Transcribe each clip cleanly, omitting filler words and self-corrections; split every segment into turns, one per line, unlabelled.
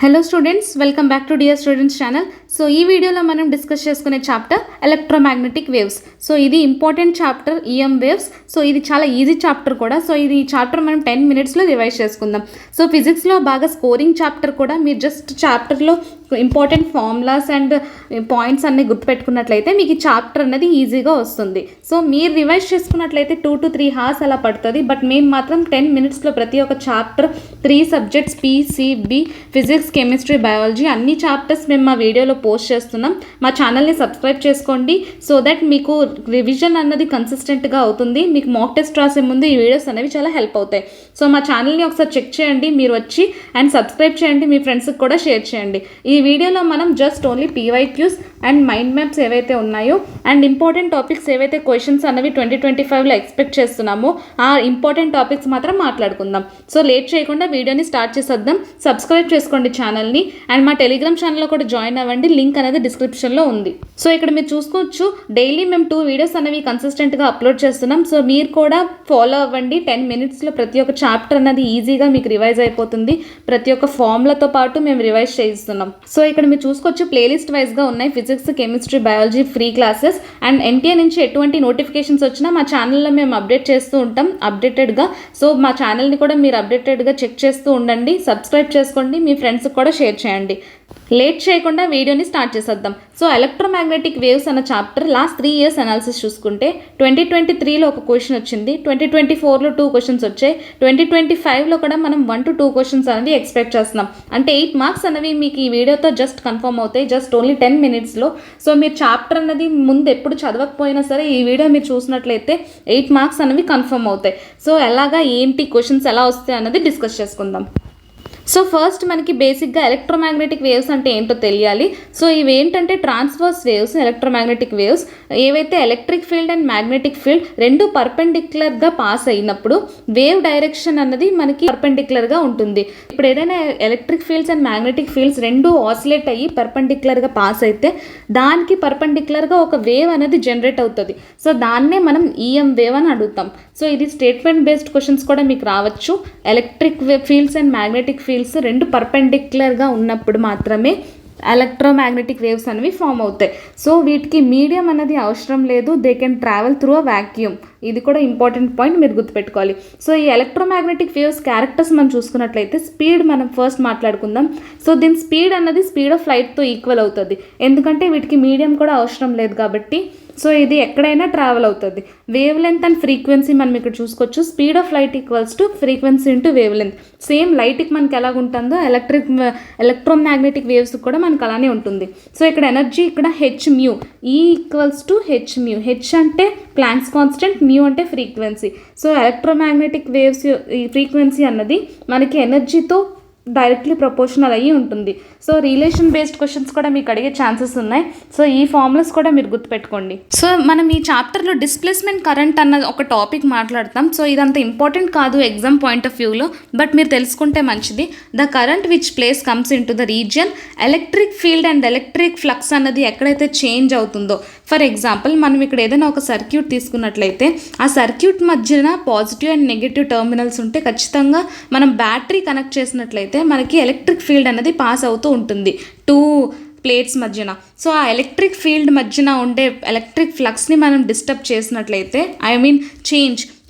Hello students, welcome back to dear students channel. So ఈ వీడియోలో మనం డిస్కస్ చేసుకునే చాప్టర్ ఎలక్ట్రోమాగ్నెటిక్ వేవ్స్. సో ఇది important chapter EM waves. So ఇది చాలా ఈజీ చాప్టర్ కూడా. సో ఇది చాప్టర్ మనం 10 minutesలో రివైజ్ చేసుకుందాం. సో ఫిజిక్స్లో బాగా స్కోరింగ్ చాప్టర్ కూడా. మీరు జస్ట్ చాప్టర్లో ఇంపార్టెంట్ ఫార్ములాస్ అండ్ పాయింట్స్ అన్నీ గుర్తుపెట్టుకున్నట్లయితే మీకు ఈ చాప్టర్ అనేది ఈజీగా వస్తుంది. సో మీరు రివైజ్ చేసుకున్నట్లయితే 2 to 3 hours అలా పడుతుంది. బట్ మేము మాత్రం 10 minutesలో ప్రతి ఒక్క chapter 3 subjects PCB physics, chemistry, biology అన్ని చాప్టర్స్ మేము మా వీడియోలో పోస్ట్ చేస్తున్నాం. మా ఛానల్ని సబ్స్క్రైబ్ చేసుకోండి. సో దట్ మీకు రివిజన్ అన్నది కన్సిస్టెంట్గా అవుతుంది. మీకు మాక్ టెస్ట్ రాసే ముందు ఈ వీడియోస్ అనేవి చాలా హెల్ప్ అవుతాయి. సో మా ఛానల్ని ఒకసారి చెక్ చేయండి, మీరు వచ్చి అండ్ సబ్స్క్రైబ్ చేయండి, మీ ఫ్రెండ్స్కి కూడా షేర్ చేయండి. ఈ వీడియోలో మనం just only PYQs and mind maps ఏవైతే ఉన్నాయో అండ్ ఇంపార్టెంట్ టాపిక్స్ ఏవైతే క్వశ్చన్స్ అనేవి 2025లో ఎక్స్పెక్ట్ చేస్తున్నామో ఆ ఇంపార్టెంట్ టాపిక్స్ మాత్రం మాట్లాడుకుందాం. సో లేట్ చేయకుండా వీడియోని స్టార్ట్ చేసేద్దాం. సబ్స్క్రైబ్ చేసుకోండి ఛానల్ని అండ్ మా టెలిగ్రామ్ ఛానల్లో కూడా జాయిన్ అవ్వండి. లింక్ అనేది డిస్క్రిప్షన్లో ఉంది. సో ఇక్కడ మీరు చూసుకోవచ్చు, డైలీ మేము 2 వీడియోస్ అనేవి కన్సిస్టెంట్గా అప్లోడ్ చేస్తున్నాం. సో మీరు కూడా ఫాలో అవ్వండి. 10 minutesలో ప్రతి ఒక్క చాప్టర్ అనేది ఈజీగా మీకు రివైజ్ అయిపోతుంది. ప్రతి ఒక్క ఫార్ములాతో పాటు మేము రివైజ్ చేయిస్తున్నాం. సో ఇక్కడ మీరు చూసుకోవచ్చు, ప్లేలిస్ట్ వైజ్గా ఉన్నాయి. Physics, chemistry, biology free classes and NTA నుంచి ఎటువంటి నోటిఫికేషన్స్ వచ్చినా మా ఛానల్లో మేము అప్డేట్ చేస్తూ ఉంటాం అప్డేటెడ్గా. సో మా ఛానల్ని కూడా మీరు అప్డేటెడ్గా చెక్ చేస్తూ ఉండండి. సబ్స్క్రైబ్ చేసుకోండి, మీ ఫ్రెండ్స్కి కూడా షేర్ చేయండి. లేట్ చేయకుండా వీడియోని స్టార్ట్ చేసేద్దాం. సో ఎలక్ట్రోమాగ్నెటిక్ వేవ్స్ అన్న చాప్టర్ లాస్ట్ 3 years అనాలిసిస్ చూసుకుంటే 2023లో ఒక క్వశ్చన్ వచ్చింది, 2024లో 2 questions వచ్చాయి, 2025లో కూడా మనం 1 to 2 questions అనేవి ఎక్స్పెక్ట్ చేస్తున్నాం. అంటే 8 marks అనేవి మీకు ఈ వీడియోతో జస్ట్ కన్ఫర్మ్ అవుతాయి, జస్ట్ ఓన్లీ 10 minutesలో. సో మీరు చాప్టర్ అనేది ముందు ఎప్పుడు చదవకపోయినా సరే ఈ వీడియో మీరు చూసినట్లయితే 8 marks అనేవి కన్ఫర్మ్ అవుతాయి. సో ఎలాగా ఏంటి క్వశ్చన్స్ ఎలా వస్తాయి అన్నది డిస్కస్ చేసుకుందాం. సో ఫస్ట్ మనకి బేసిక్గా ఎలక్ట్రోమాగ్నెటిక్ వేవ్స్ అంటే ఏంటో తెలియాలి. సో ఇవి ఏంటంటే ట్రాన్స్వర్స్ వేవ్స్. ఎలక్ట్రోమాగ్నెటిక్ వేవ్స్ ఏవైతే electric field and magnetic field రెండు పర్పెండిక్యులర్గా పాస్ అయినప్పుడు వేవ్ డైరెక్షన్ అన్నది మనకి పర్పెండిక్యులర్గా ఉంటుంది. ఇప్పుడు ఏదైనా electric fields and magnetic fields రెండు ఆసిలేట్ అయ్యి పర్పెండిక్యులర్గా పాస్ అయితే దానికి పర్పెండిక్యులర్గా ఒక వేవ్ అనేది జనరేట్ అవుతుంది. సో దాన్నే మనం EM వేవ్ అని అడుగుతాం. సో ఇది స్టేట్మెంట్ బేస్డ్ క్వశ్చన్స్ కూడా మీకు రావచ్చు. Electric fields and magnetic fields రెండు పర్పెండిక్యులర్గా ఉన్నప్పుడు మాత్రమే ఎలక్ట్రోమాగ్నెటిక్ వేవ్స్ అనేవి ఫామ్ అవుతాయి. సో వీటికి మీడియం అనేది అవసరం లేదు. They can travel through a vacuum. ఇది కూడా ఇంపార్టెంట్ పాయింట్, మీరు గుర్తుపెట్టుకోవాలి. సో ఈ ఎలక్ట్రోమాగ్నెటిక్ వేవ్స్ క్యారెక్టర్స్ మనం చూసుకున్నట్లయితే స్పీడ్ మనం ఫస్ట్ మాట్లాడుకుందాం. సో దీని స్పీడ్ అన్నది స్పీడ్ ఆఫ్ లైట్తో ఈక్వల్ అవుతుంది, ఎందుకంటే వీటికి మీడియం కూడా అవసరం లేదు కాబట్టి. సో ఇది ఎక్కడైనా ట్రావెల్ అవుతుంది. వేవ్ లెంత్ అండ్ ఫ్రీక్వెన్సీ మనం ఇక్కడ చూసుకోవచ్చు. Speed of light equals to frequency into wave length. Same లైట్కి మనకి ఎలాగుంటుందో ఎలక్ట్రోమాగ్నెటిక్ వేవ్స్ కూడా మనకు అలానే ఉంటుంది. సో ఇక్కడ ఎనర్జీ ఇక్కడ hν, E equals to hν. H అంటే ప్లాంక్స్ కాన్స్టెంట్, μ అంటే ఫ్రీక్వెన్సీ. సో ఎలక్ట్రోమాగ్నెటిక్ వేవ్స్ ఈ ఫ్రీక్వెన్సీ అన్నది మనకి ఎనర్జీతో డైరెక్ట్లీ ప్రపోర్షనల్ అయ్యి ఉంటుంది. సో రిలేషన్ బేస్డ్ క్వశ్చన్స్ కూడా మీకు అడిగే ఛాన్సెస్ ఉన్నాయి. సో ఈ ఫార్ములాస్ కూడా మీరు గుర్తుపెట్టుకోండి. సో మనం ఈ చాప్టర్లో డిస్ప్లేస్మెంట్ కరెంట్ అన్న ఒక టాపిక్ మాట్లాడతాం. సో ఇదంత ఇంపార్టెంట్ కాదు ఎగ్జామ్ పాయింట్ ఆఫ్ వ్యూలో, బట్ మీరు తెలుసుకుంటే మంచిది. The current which place comes in to the region electric field and electric flux అన్నది ఎక్కడైతే చేంజ్ అవుతుందో. ఫర్ ఎగ్జాంపుల్ మనం ఇక్కడ ఏదైనా ఒక సర్క్యూట్ తీసుకున్నట్లయితే ఆ సర్క్యూట్ మధ్యన పాజిటివ్ అండ్ నెగిటివ్ టర్మినల్స్ ఉంటే ఖచ్చితంగా మనం బ్యాటరీ కనెక్ట్ చేసినట్లయితే మనకి ఎలక్ట్రిక్ ఫీల్డ్ అనేది పాస్ అవుతూ ఉంటుంది 2 ప్లేట్స్ మధ్యన. సో ఆ ఎలక్ట్రిక్ ఫీల్డ్ మధ్యన ఉండే ఎలక్ట్రిక్ ఫ్లక్స్ని మనం డిస్టర్బ్ చేసినట్లయితే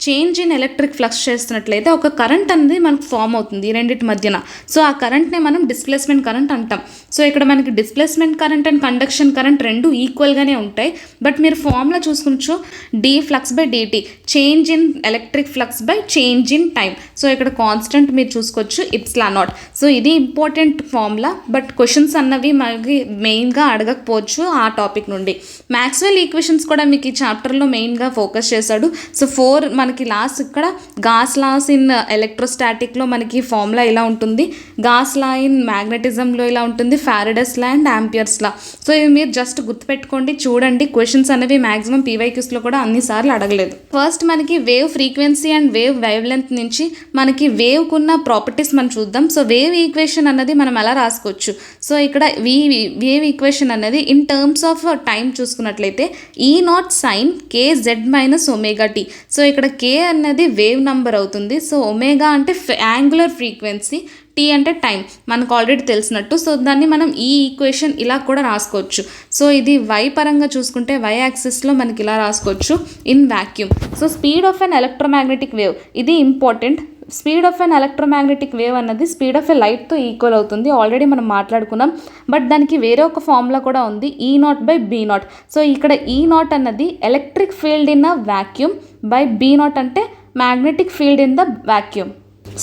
చేంజ్ ఇన్ ఎలక్ట్రిక్ ఫ్లక్స్ చేస్తున్నట్లయితే ఒక కరెంట్ అనేది మనకు ఫామ్ అవుతుంది ఈ రెండింటి మధ్యన. సో ఆ కరెంట్నే మనం డిస్ప్లేస్మెంట్ కరెంట్ అంటాం. సో ఇక్కడ మనకి displacement current and conduction current రెండు ఈక్వల్గానే ఉంటాయి. బట్ మీరు ఫార్ములా చూసుకోవచ్చు, d flux by dt, change in electric flux by change in time. So ఇక్కడ కాన్స్టెంట్ మీరు చూసుకోవచ్చు ε0. సో ఇది ఇంపార్టెంట్ ఫార్ములా, బట్ క్వశ్చన్స్ అన్నవి మనకి మెయిన్గా అడగకపోవచ్చు ఆ టాపిక్ నుండి. మ్యాక్స్వెల్ ఈక్వేషన్స్ కూడా మీకు ఈ చాప్టర్లో మెయిన్గా ఫోకస్ చేశాడు. సో 4 మనకి లాస్ట్ ఇక్కడ గాస్ లాస్ ఇన్ ఎలక్ట్రోస్టాటిక్లో మనకి ఫార్ములా ఇలా ఉంటుంది, గాస్ లా ఇన్ మ్యాగ్నెటిజంలో ఇలా ఉంటుంది, Faraday's law and Ampere's law. So ఇవి మీరు జస్ట్ గుర్తుపెట్టుకోండి, చూడండి. క్వశ్చన్స్ అనేవి మ్యాక్సిమం PYQsలో కూడా అన్నిసార్లు అడగలేదు. ఫస్ట్ మనకి wave frequency and wave length నుంచి మనకి వేవ్కున్న ప్రాపర్టీస్ మనం చూద్దాం. సో వేవ్ ఈక్వేషన్ అన్నది మనం ఎలా రాసుకోవచ్చు. సో ఇక్కడ వేవ్ ఈక్వేషన్ అనేది ఇన్ టర్మ్స్ ఆఫ్ టైం చూసుకున్నట్లయితే E0 sin kz minus ωt. So ఇక్కడ k అన్నది వేవ్ నంబర్ అవుతుంది. సో ఒమేగా అంటే యాంగులర్ ఫ్రీక్వెన్సీ, టీ అంటే టైం మనకు ఆల్రెడీ తెలిసినట్టు. సో దాన్ని మనం ఈ ఈక్వేషన్ ఇలా కూడా రాసుకోవచ్చు. సో ఇది y పరంగా చూసుకుంటే y యాక్సిస్లో మనకి ఇలా రాసుకోవచ్చు in vacuum. So speed of an electromagnetic wave, ఇది important. Speed of an electromagnetic wave అన్నది స్పీడ్ ఆఫ్ ఎ లైట్తో ఈక్వల్ అవుతుంది. ఆల్రెడీ మనం మాట్లాడుకున్నాం. బట్ దానికి వేరే ఒక ఫార్ములా కూడా ఉంది, E0/B0. సో ఇక్కడ E0 అన్నది electric field in a vacuum by B0 అంటే magnetic field in the vacuum.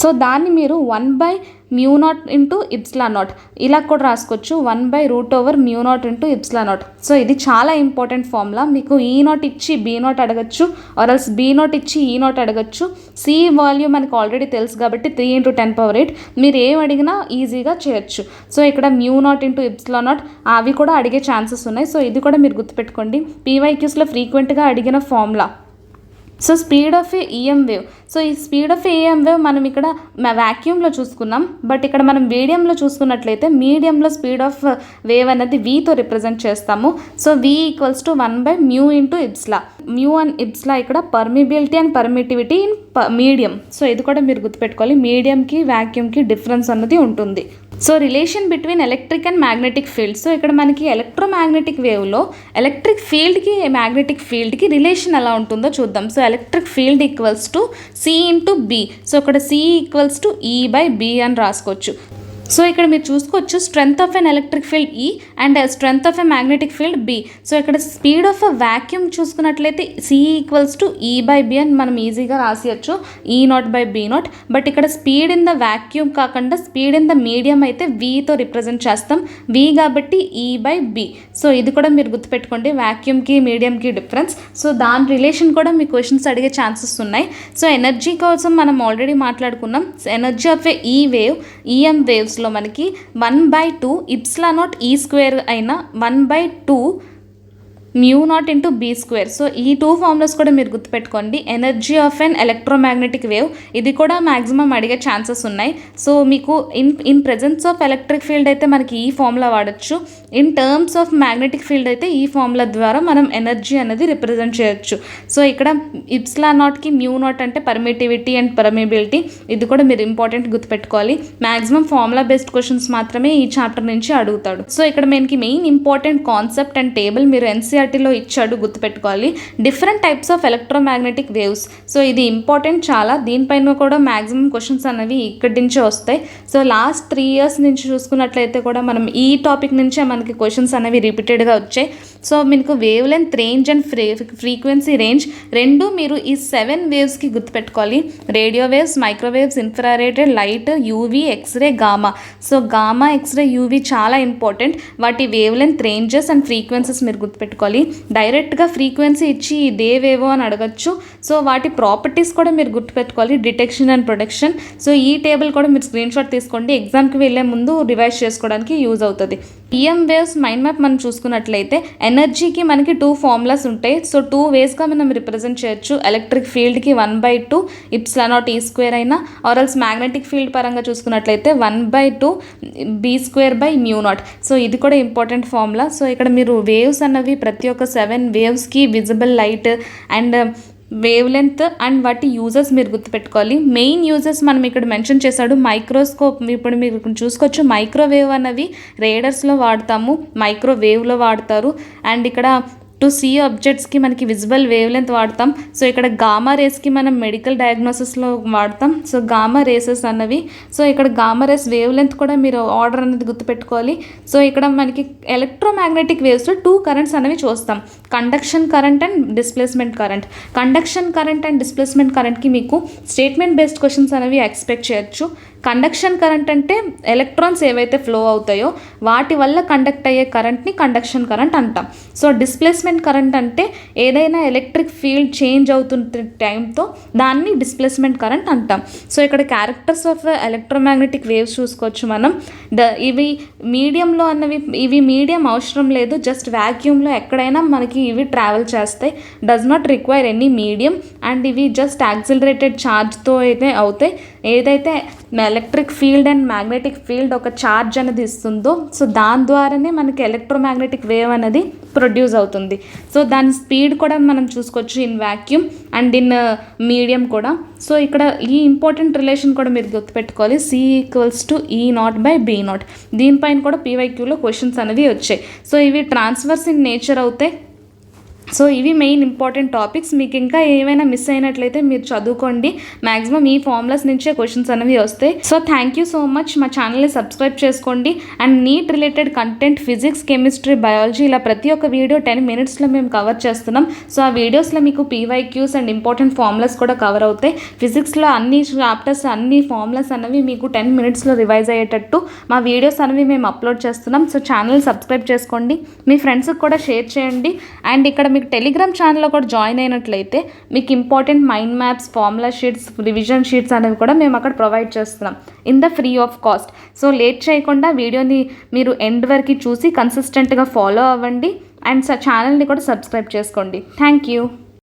So దాన్ని మీరు 1/μ0 ఇంటూ ε0 ఇలా కూడా రాసుకోవచ్చు, 1/√μ0 ఇంటూ ε0. సో ఇది చాలా ఇంపార్టెంట్ ఫార్ములా. మీకు E0 ఇచ్చి B0 అడగచ్చు, ఆర్ఎల్స్ B0 ఇచ్చి E0 అడగచ్చు. సి వాల్యూ మనకు ఆల్రెడీ తెలుసు కాబట్టి 3 × 10⁸ మీరు ఏం అడిగినా ఈజీగా చేయొచ్చు. సో ఇక్కడ μ0 ఇంటూ ε0 అవి కూడా అడిగే ఛాన్సెస్ ఉన్నాయి. సో ఇది కూడా మీరు గుర్తుపెట్టుకోండి, PYQస్లో ఫ్రీక్వెంట్గా అడిగిన formula. So speed of A EM wave, so ఈ స్పీడ్ ఆఫ్ ఈఎం వేవ్ మనం ఇక్కడ వ్యాక్యూమ్లో చూసుకున్నాం. బట్ ఇక్కడ మనం మీడియంలో చూసుకున్నట్లయితే మీడియంలో స్పీడ్ ఆఫ్ వేవ్ అనేది వీతో రిప్రజెంట్ చేస్తాము. So V = 1/μ into epsilon. Mu and epsilon ఇక్కడ permeability and permittivity in medium. So ఇది కూడా మీరు గుర్తుపెట్టుకోవాలి, మీడియంకి వ్యాక్యూమ్కి డిఫరెన్స్ అన్నది ఉంటుంది. So relation between electric and magnetic field. So ఇక్కడ మనకి ఎలక్ట్రోమాగ్నెటిక్ వేవ్లో ఎలక్ట్రిక్ ఫీల్డ్కి మ్యాగ్నెటిక్ ఫీల్డ్కి రిలేషన్ ఎలా ఉంటుందో చూద్దాం. So electric field C × B. So ఇక్కడ C = E/B అని రాసుకోవచ్చు. సో ఇక్కడ మీరు చూసుకోవచ్చు strength of an electric field E and strength of a magnetic field B. So ఇక్కడ స్పీడ్ ఆఫ్ అ వాక్యూమ్ చూసుకున్నట్లయితే C = E/B అని మనం ఈజీగా రాసేయచ్చు, E0/B0. బట్ ఇక్కడ స్పీడ్ ఇన్ ద వాక్యూమ్ కాకుండా స్పీడ్ ఇన్ ద మీడియం అయితే Vతో రిప్రజెంట్ చేస్తాం, V కాబట్టి E/B. సో ఇది కూడా మీరు గుర్తుపెట్టుకోండి, వాక్యూమ్కి మీడియంకి డిఫరెన్స్. సో దాని రిలేషన్ కూడా మీ క్వశ్చన్స్ అడిగే ఛాన్సెస్ ఉన్నాయి. సో ఎనర్జీ కోసం మనం ఆల్రెడీ మాట్లాడుకున్నాం. Energy of A EM waves లో మనకి 1/2 ε0 E² అయినా 1/2 μ0 ఇంటూ B². సో ఈ 2 ఫార్ములాస్ కూడా మీరు గుర్తుపెట్టుకోండి. Energy of an electromagnetic wave, ఇది కూడా మ్యాక్సిమం అడిగే ఛాన్సెస్ ఉన్నాయి. సో మీకు in presence of electric field అయితే మనకి ఈ ఫార్ములా వాడచ్చు, in terms of magnetic field అయితే ఈ ఫార్ములా ద్వారా మనం ఎనర్జీ అనేది రిప్రజెంట్ చేయొచ్చు. సో ఇక్కడ ε0కి μ0 అంటే పర్మిటివిటీ అండ్ పర్మిబిలిటీ, ఇది కూడా మీరు ఇంపార్టెంట్ గుర్తుపెట్టుకోవాలి. మ్యాక్సిమం ఫార్ములా బేస్డ్ క్వశ్చన్స్ మాత్రమే ఈ చాప్టర్ నుంచి అడుగుతాడు. సో ఇక్కడ మనకి main important concept and table మీరు NCERTలో ఇచ్చాడు, గుర్తుపెట్టుకోవాలి. Different types of electromagnetic waves. So ఇది ఇంపార్టెంట్ చాలా, దీనిపైన కూడా మ్యాక్సిమం క్వశ్చన్స్ అనేవి ఇక్కడి నుంచే వస్తాయి. సో లాస్ట్ 3 years నుంచి చూసుకున్నట్లయితే కూడా మనం ఈ టాపిక్ నుంచే మనకి క్వశ్చన్స్ అనేవి రిపీటెడ్గా వచ్చాయి. సో మీకు wavelength range and frequency range రెండు మీరు ఈ 7 వేవ్స్కి గుర్తుపెట్టుకోవాలి. Radio waves, microwaves, infrared, light, UV, X-ray, gamma. So gamma, X-ray, UV చాలా ఇంపార్టెంట్. వాటి wavelength ranges and frequencies మీరు గుర్తుపెట్టుకోవాలి. డైరెక్ట్గా ఫ్రీక్వెన్సీ ఇచ్చి ఇదేవేవో అని అడగచ్చు. సో వాటి ప్రాపర్టీస్ కూడా మీరు గుర్తుపెట్టుకోవాలి, డిటెక్షన్ అండ్ ప్రొటెక్షన్. సో ఈ టేబుల్ కూడా మీరు స్క్రీన్ షాట్ తీసుకోండి, ఎగ్జామ్కి వెళ్ళే ముందు రివైజ్ చేసుకోవడానికి యూజ్ అవుతుంది. ఈఎం వేవ్స్ మైండ్ మ్యాప్ మనం చూసుకున్నట్లయితే ఎనర్జీకి మనకి 2 ఫార్ములాస్ ఉంటాయి. సో 2 వేస్గా మనం రిప్రజెంట్ చేయొచ్చు. ఎలక్ట్రిక్ ఫీల్డ్కి 1/2 ε0 E² అయినా, ఆర్ఎల్స్ మ్యాగ్నెటిక్ ఫీల్డ్ పరంగా చూసుకున్నట్లయితే 1/2 B²/μ0. సో ఇది కూడా ఇంపార్టెంట్ ఫార్ములా. సో ఇక్కడ మీరు వేవ్స్ అన్నవి ప్రతి ఒక్క 7 వేవ్స్కి visible light and wave length and వాటి యూజెస్ మీరు గుర్తుపెట్టుకోవాలి. మెయిన్ యూజెస్ మనం ఇక్కడ మెన్షన్ చేశాడు. మైక్రోస్కోప్, ఇప్పుడు మీరు చూసుకోవచ్చు మైక్రోవేవ్ అన్నవి రేడర్స్లో వాడతాము, మైక్రోవేవ్లో వాడతారు. అండ్ ఇక్కడ టు సీ ఆబ్జెక్ట్స్కి మనకి విజిబుల్ వేవ్ లెంత్ వాడతాం. సో ఇక్కడ గామా రేస్కి మనం మెడికల్ డయాగ్నోసిస్లో వాడతాం. సో గామా రేసెస్ అన్నవి. సో ఇక్కడ గామా రేస్ వేవ్ లెంత్ కూడా మీరు ఆర్డర్ అనేది గుర్తుపెట్టుకోవాలి. సో ఇక్కడ మనకి ఎలక్ట్రోమాగ్నెటిక్ వేవ్స్లో 2 కరెంట్స్ అనేవి చూస్తాం, conduction current and displacement current. Conduction current and displacement కరెంట్కి మీకు స్టేట్మెంట్ బేస్డ్ క్వశ్చన్స్ అనేవి ఎక్స్పెక్ట్ చేయొచ్చు. కండక్షన్ కరెంట్ అంటే ఎలక్ట్రాన్స్ ఏవైతే ఫ్లో అవుతాయో వాటి వల్ల కండక్ట్ అయ్యే కరెంట్ని కండక్షన్ కరెంట్ అంటాం. సో డిస్ప్లేస్మెంట్ కరెంట్ అంటే ఏదైనా ఎలక్ట్రిక్ ఫీల్డ్ చేంజ్ అవుతున్న టైంతో దాన్ని డిస్ప్లేస్మెంట్ కరెంట్ అంటాం. సో ఇక్కడ క్యారెక్టర్స్ ఆఫ్ ఎలక్ట్రోమాగ్నెటిక్ వేవ్స్ చూసుకోవచ్చు మనం. ఇవి మీడియంలో అన్నవి, ఇవి మీడియం అవసరం లేదు, జస్ట్ వ్యాక్యూమ్లో ఎక్కడైనా మనకి ఇవి ట్రావెల్ చేస్తాయి. Does not require any medium. And ఇవి జస్ట్ యాక్సిలరేటెడ్ ఛార్జ్తో అయితే అవుతాయి. ఏదైతే electric field and magnetic field ఒక ఛార్జ్ అనేది ఇస్తుందో సో దాని ద్వారానే మనకి ఎలక్ట్రోమాగ్నెటిక్ వేవ్ అనేది ప్రొడ్యూస్ అవుతుంది. సో దాని స్పీడ్ కూడా మనం చూసుకోవచ్చు in vacuum and in medium కూడా. సో ఇక్కడ ఈ ఇంపార్టెంట్ రిలేషన్ కూడా మీరు గుర్తుపెట్టుకోవాలి, C=E0/B0. దీనిపైన కూడా PYQలో క్వశ్చన్స్ అనేవి వచ్చాయి. సో ఇవి ట్రాన్స్వర్స్ ఇన్ నేచర్ అవుతాయి. సో ఇవి మెయిన్ ఇంపార్టెంట్ టాపిక్స్. మీకు ఇంకా ఏమైనా మిస్ అయినట్లయితే మీరు చదువుకోండి, మ్యాక్సిమం ఈ ఫార్ములాస్ నుంచే క్వశ్చన్స్ అనేవి వస్తాయి. So thank you so much. మా ఛానల్ని సబ్స్క్రైబ్ చేసుకోండి. And NEET related content, physics, chemistry, biology ఇలా ప్రతి ఒక్క వీడియో 10 minutesలో మేము కవర్ చేస్తున్నాం. సో ఆ వీడియోస్లో మీకు PYQs అండ్ ఇంపార్టెంట్ ఫార్ములాస్ కూడా కవర్ అవుతాయి. ఫిజిక్స్లో అన్ని చాప్టర్స్, అన్ని ఫార్ములాస్ అనేవి మీకు 10 minutesలో రివైజ్ అయ్యేటట్టు మా వీడియోస్ అనేవి మేము అప్లోడ్ చేస్తున్నాం. సో ఛానల్ సబ్స్క్రైబ్ చేసుకోండి, మీ ఫ్రెండ్స్కి కూడా షేర్ చేయండి. అండ్ ఇక్కడ మీకు టెలిగ్రామ్ ఛానల్లో కూడా జాయిన్ అయినట్లయితే మీకు important mind maps, formula sheets, revision sheets అనేవి కూడా మేము అక్కడ ప్రొవైడ్ చేస్తున్నాం in the free of cost. So late చేయకుండా వీడియోని మీరు ఎండ్ వరకు చూసి కన్సిస్టెంట్గా ఫాలో అవ్వండి అండ్ ఛానల్ని కూడా సబ్స్క్రైబ్ చేసుకోండి. Thank you.